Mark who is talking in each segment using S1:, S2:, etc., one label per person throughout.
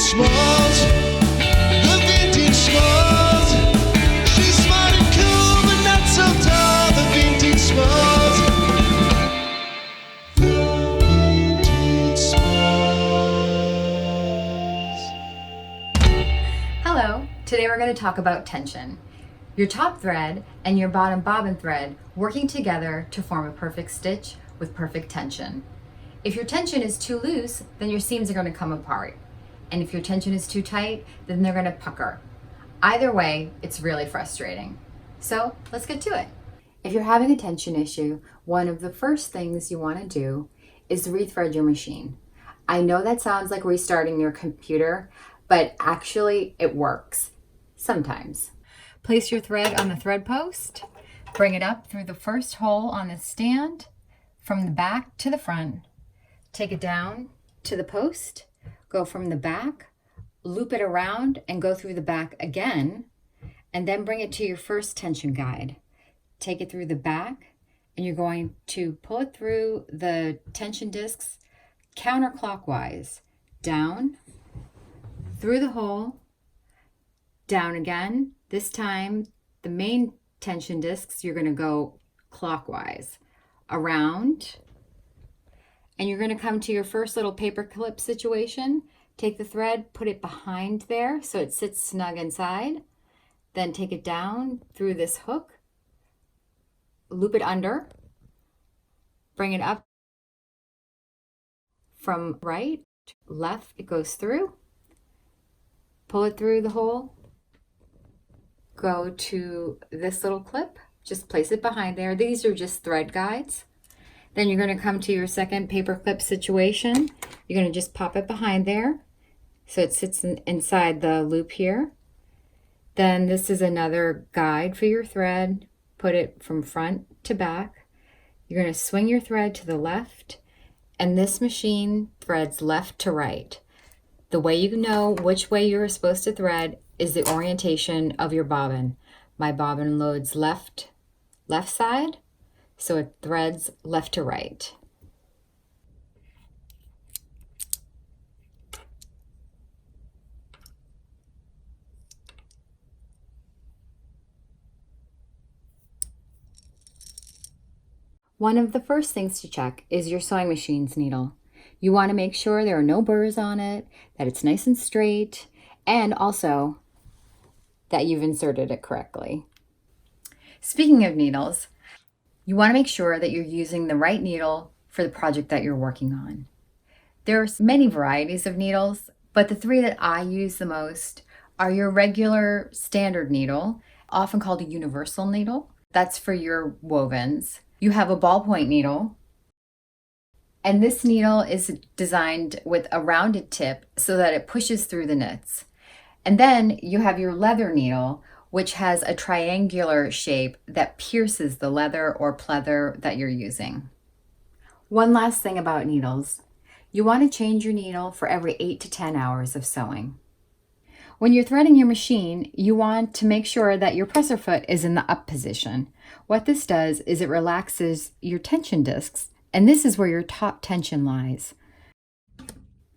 S1: smalls, the vintage smalls. She's smart and cool, but not so tall, the vintage smalls. The vintage smalls.
S2: Hello, today we're going to talk about tension. Your top thread and your bottom bobbin thread working together to form a perfect stitch with perfect tension. If your tension is too loose, then your seams are going to come apart. And if your tension is too tight, then they're going to pucker. Either way, it's really frustrating. So let's get to it. If you're having a tension issue, one of the first things you want to do is rethread your machine. I know that sounds like restarting your computer, but actually it works sometimes. Place your thread on the thread post, bring it up through the first hole on the stand, from the back to the front. Take it down to the post, go from the back, loop it around and go through the back again, and then bring it to your first tension guide. Take it through the back, and you're going to pull it through the tension discs counterclockwise, down, through the hole, down again. This time, the main tension discs, you're going to go clockwise, around, and you're going to come to your first little paper clip situation. Take the thread, put it behind there so it sits snug inside. Then take it down through this hook, loop it under, bring it up from right, left, it goes through, pull it through the hole, go to this little clip, just place it behind there. These are just thread guides. Then you're going to come to your second paper clip situation. You're going to just pop it behind there so it sits inside the loop here. Then this is another guide for your thread. Put it from front to back. You're going to swing your thread to the left, and this machine threads left to right. The way you know which way you're supposed to thread is the orientation of your bobbin. My bobbin loads left side, so it threads left to right. One of the first things to check is your sewing machine's needle. You want to make sure there are no burrs on it, that it's nice and straight, and also that you've inserted it correctly. Speaking of needles, you want to make sure that you're using the right needle for the project that you're working on. There are many varieties of needles, but the three that I use the most are your regular standard needle, often called a universal needle. That's for your wovens. You have a ballpoint needle, and this needle is designed with a rounded tip so that it pushes through the knits. And then you have your leather needle, which has a triangular shape that pierces the leather or pleather that you're using. One last thing about needles. You want to change your needle for every 8 to 10 hours of sewing. When you're threading your machine, you want to make sure that your presser foot is in the up position. What this does is it relaxes your tension discs, and this is where your top tension lies.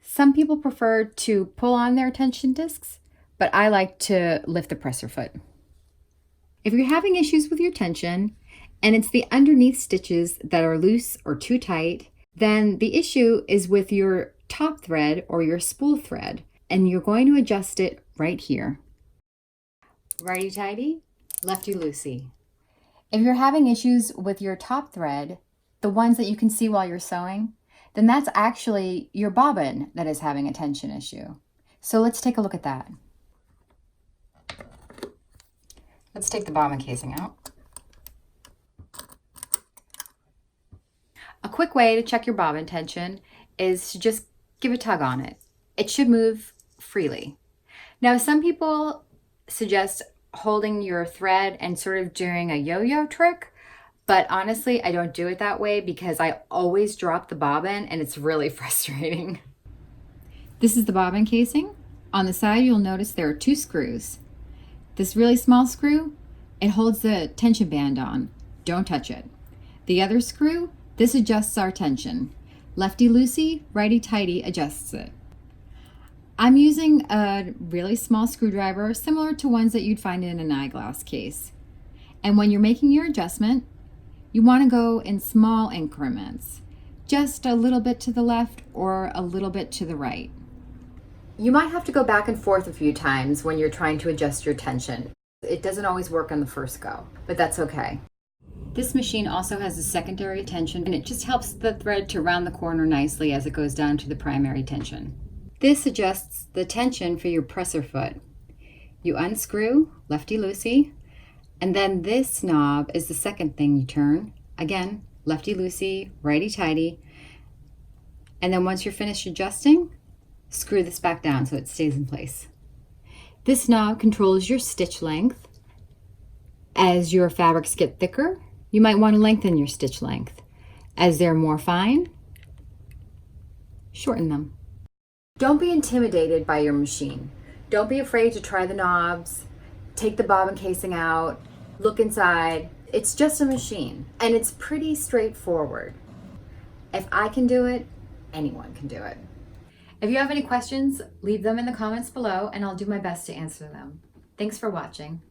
S2: Some people prefer to pull on their tension discs, but I like to lift the presser foot. If you're having issues with your tension and it's the underneath stitches that are loose or too tight, then the issue is with your top thread or your spool thread, and you're going to adjust it right here. Righty-tighty, lefty-loosey. If you're having issues with your top thread, the ones that you can see while you're sewing, then that's actually your bobbin that is having a tension issue. So let's take a look at that. Let's take the bobbin casing out. A quick way to check your bobbin tension is to just give a tug on it. It should move freely. Now, some people suggest holding your thread and sort of doing a yo-yo trick, but honestly, I don't do it that way because I always drop the bobbin and it's really frustrating. This is the bobbin casing. On the side, you'll notice there are 2 screws. This really small screw, it holds the tension band on. Don't touch it. The other screw, this adjusts our tension. Lefty-loosey, righty-tighty adjusts it. I'm using a really small screwdriver, similar to ones that you'd find in an eyeglass case. And when you're making your adjustment, you want to go in small increments, just a little bit to the left or a little bit to the right. You might have to go back and forth a few times when you're trying to adjust your tension. It doesn't always work on the first go, but that's okay. This machine also has a secondary tension, and it just helps the thread to round the corner nicely as it goes down to the primary tension. This adjusts the tension for your presser foot. You unscrew lefty-loosey, and then this knob is the second thing you turn. Again, lefty-loosey, righty-tighty. And then once you're finished adjusting, screw this back down so it stays in place. This knob controls your stitch length. As your fabrics get thicker, you might want to lengthen your stitch length. As they're more fine, shorten them. Don't be intimidated by your machine. Don't be afraid to try the knobs, take the bobbin casing out, look inside. It's just a machine, and it's pretty straightforward. If I can do it, anyone can do it. If you have any questions, leave them in the comments below, and I'll do my best to answer them. Thanks for watching.